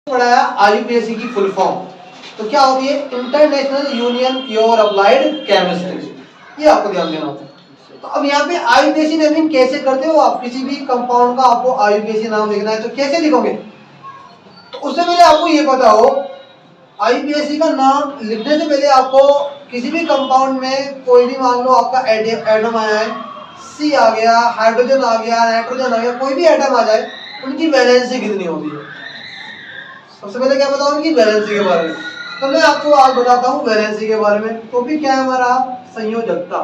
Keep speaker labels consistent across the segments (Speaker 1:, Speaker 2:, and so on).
Speaker 1: पढ़ाया आईयूपीएसी की full form. तो क्या होती है? International union pure applied chemistry. ये आपको ध्यान देना होता है। तो अब यहाँ पे आईयूपीएसी नेमिंग कैसे करते हो आप? किसी भी कंपाउंड का आपको आईयूपीएसी नाम लिखना है तो कैसे लिखोगे? तो उससे पहले आपको ये पता हो, आईयूपीएसी का नाम लिखने से पहले आपको किसी भी कंपाउंड में कोई भी, मान लो आपका एटम आया है, सी आ गया, हाइड्रोजन आ गया, नाइट्रोजन आ गया, कोई भी एटम आ जाए, उनकी वैलेंसी कितनी होती है? सबसे पहले क्या बताऊं? कि वैलेंसी के बारे में। तो मैं आपको आज बताता हूं वैलेंसी के बारे में। तो भी क्या है हमारा? संयोजकता।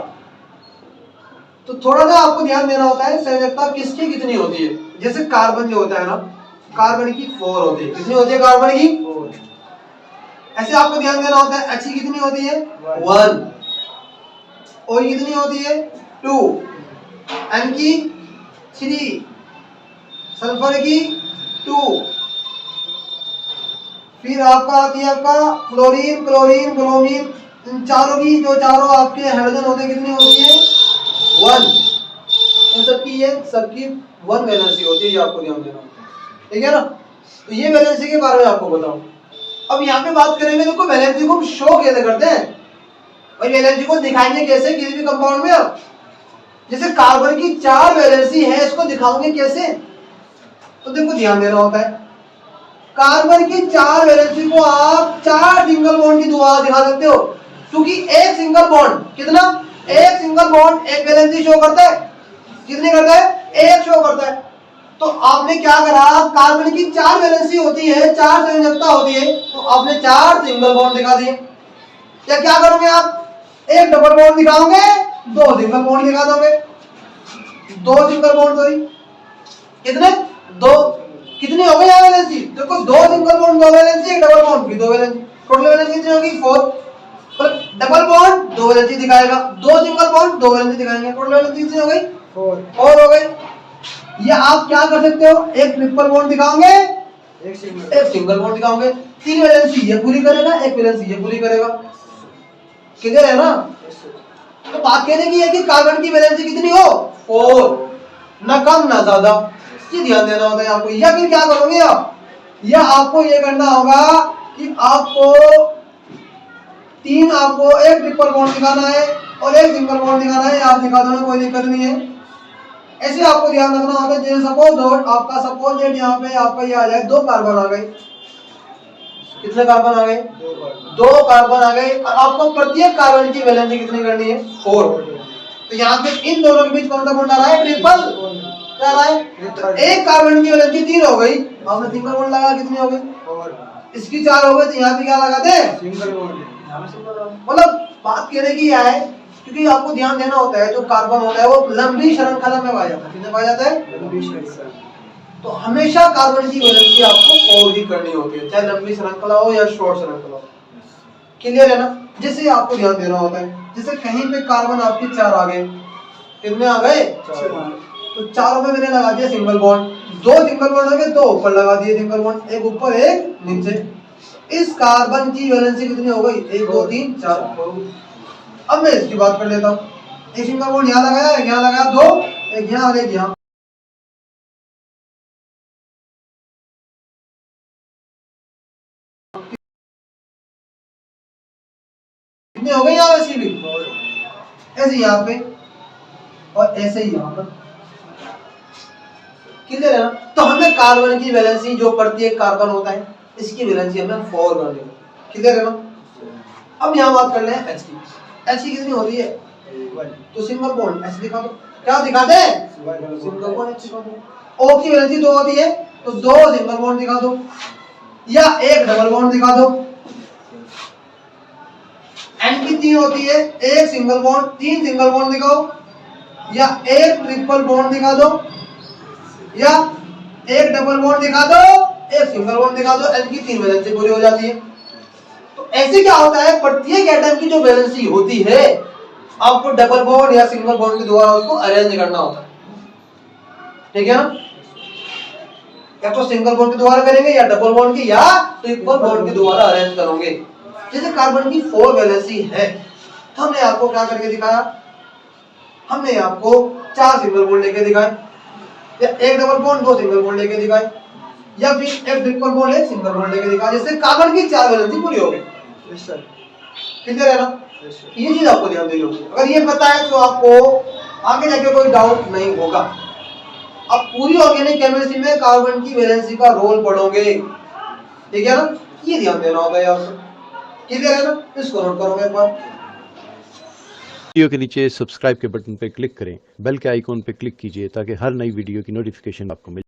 Speaker 1: तो थोड़ा सा आपको ध्यान देना होता है, संयोजकता किसकी कितनी होती है। जैसे कार्बन जो होता है ना, कार्बन की 4 होती है। कितनी होती है कार्बन की? 4। ऐसे आपको ध्यान देना होता है, H की कितनी होती है? 1। O की कितनी होती है? 2। N की 3। सल्फर की 2। फिर आपका आती है आपका क्लोरीन, क्लोरीन, ब्रोमीन। इन चारों की, जो चारों आपके हाइड्रोजन होते हैं, कितनी होती है? 1। इन सबकी ये सबकी 1 वैलेंसी होती है। ये आपको ध्यान देना होता है, ठीक है ना? तो ये वैलेंसी के बारे में आपको बताऊं। अब यहाँ पे बात करेंगे, देखो वैलेंसी को हम शो कैसे करते हैं भाई? वैलेंसी को दिखाएंगे कैसे किसी भी कंपाउंड में? आप जैसे कार्बन की 4 वैलेंसी है, इसको दिखाओगे कैसे? तो देखो ध्यान देना होता है, कार्बन की 4 वैलेंसी को आप 4 सिंगल बॉन्ड की द्वारा दिखा सकते हो। क्योंकि एक सिंगल बॉन्ड कितना? एक सिंगल बॉन्ड एक वैलेंसी शो करता है। कितनी करता है? एक शो करता है। तो आपने क्या करा, कार्बन की 4 वैलेंसी होती है, 4 संयोजकता होती है, तो आपने 4 सिंगल बॉन्ड दिखा दिए। या क्या करोगे आप? एक डबल बॉन्ड दिखाओगे, 2 सिंगल बॉन्ड दिखा दोगे। 2 सिंगल बॉन्ड, सॉरी कितने? 2। कितनी हो गई यहाँ वैलेंसी? देखो 2 सिंगल बॉन्ड 2 वैलेंसी, एक डबल बॉन्ड भी 2 वैलेंसी, टोटल वैलेंसी कितनी होगी? 4। पर डबल बॉन्ड 2 वैलेंसी दिखाएगा, 2 सिंगल बॉन्ड 2 वैलेंसी दिखाएंगे, टोटल वैलेंसी कितनी हो गई? 4 हो गई। या आप क्या कर सकते हो, एक ट्रिपल बॉन्ड दिखाओगे, एक सिंगल बॉन्ड दिखाओगे, 3 वैलेंसी ये पूरी करेगा, एक वैलेंसी ये पूरी करेगा। क्लियर है ना? तो बात कहने की है कि कार्बन की वैलेंसी कितनी हो? 4, ना कम ना ज्यादा। ये ध्यान देना होता है आपको। या फिर क्या करोगे आप? या आपको ये करना होगा कि आपको 3, आपको एक ट्रिपल बॉन्ड दिखाना है और एक सिंगल बॉन्ड दिखाना है। आप दिखा दो, कोई दिक्कत नहीं है। ऐसे आपको ध्यान रखना होता है। जैसे सपोज आपका सपोज यहाँ पे आपका ये आ जाए, 2 कार्बन आ गए। कितने कार्बन आ गए? 2 कार्बन आ गए। और आपको प्रत्येक कार्बन की वैलेंसी कितनी करनी है? 4। तो यहाँ पे इन दोनों के बीच कौन सा बॉन्ड आ रहा है? ट्रिपल। क्या आ रहा है? एक कार्बन की वैलेंसी 3 हो गई, आपने सिंगल बॉन्ड लगा, कितनी हो गई? इसकी 4 हो गई, तो यहाँ पे क्या लगाते हैं? Single bond. मतलब बात कहने की है, क्योंकि आपको ध्यान देना होता है, जो कार्बन होता है वो लंबी श्रृंखला में पाया जाता है। कितने पाया जाता है? लंबी श्रृंखला। तो हमेशा कार्बन की वैलेंसी आपको 4 ही करनी होती है, चाहे लंबी श्रृंखला हो या शॉर्ट श्रृंखला हो। क्लियर है ना? जैसे आपको ध्यान देना होता है, जैसे कहीं पे कार्बन आपके 4 आ गए, कितने आ गए? 4। तो चारों में मैंने लगा दिया सिंगल बॉन्ड, 2 सिंगल बॉन्ड हो गए, 2 ऊपर लगा दिए सिंगल बॉन्ड, एक ऊपर एक नीचे। इस कार्बन की वैलेंसी कितनी हो गई? 1 2 3 4। अब मैं इसकी बात कर लेता हूँ। एक सिंगल बॉन्ड यहाँ लगाया, एक यहाँ लगाया, 2, एक यहाँ और एक यहाँ। कितने हो गए यहाँ वैसे भी? ऐसे यहाँ पे और ऐसे ही यहाँ पर। क्लियर है ना? तो हमें कार्बन की वैलेंसी, जो प्रत्येक कार्बन होता है, इसकी वैलेंसी हमें 4 करनी है। क्लियर है ना? अब यहाँ बात कर ले H की। H की कितनी होती है? 1। तो सिंगल बॉन्ड H दिखा दो। क्या दिखाते हैं? सिंगल बॉन्ड H दिखा दो। O की वैलेंसी 2 होती है, तो 2 सिंगल बॉन्ड दिखा दो या एक डबल बॉन्ड दिखा दो। N की 3 होती है, एक सिंगल बॉन्ड, 3 सिंगल बॉन्ड दिखाओ या एक ट्रिपल बॉन्ड दिखा दो या एक डबल बॉन्ड दिखा दो, एक सिंगल बॉन्ड दिखा दो। N की 3 वैलेंसी पूरी हो जाती है। तो ऐसे क्या होता है, प्रत्येक एटम की जो वैलेंसी होती है, आपको डबल बॉन्ड या सिंगल बॉन्ड के द्वारा उसको अरेंज करना होता है। ठीक है ना? या तो सिंगल बॉन्ड के द्वारा करेंगे या डबल बॉन्ड के या ट्रिपल बॉन्ड के द्वारा अरेंज करोगे। जैसे कार्बन की 4 वैलेंसी है, तो हमने आपको क्या करके दिखाया? हमने आपको 4 सिंगल बॉन्ड लेके दिखाए, या एक डबल बॉन्ड 2 सिंगल बॉन्ड लेके दिखाए, या फिर एक ट्रिपल बॉन्ड एक सिंगल बॉन्ड लेके दिखा, जैसे कार्बन की 4 वैलेंसी पूरी हो गई।
Speaker 2: Yes sir.
Speaker 1: क्लियर है ना?
Speaker 2: Yes sir.
Speaker 1: ये चीज आपको ध्यान देनी होगी। अगर ये पता है तो आपको आगे जाके कोई डाउट नहीं होगा। अब पूरी ऑर्गेनिक केमिस्ट्री में कार्बन की वैलेंसी का रोल पढ़ोगे, ठीक है ना? ये ध्यान देना होगा यार। क्लियर है ना? इसको नोट करोगे एक बार।
Speaker 3: वीडियो के नीचे सब्सक्राइब के बटन पर क्लिक करें, बेल के आइकॉन पर क्लिक कीजिए ताकि हर नई वीडियो की नोटिफिकेशन आपको मिले।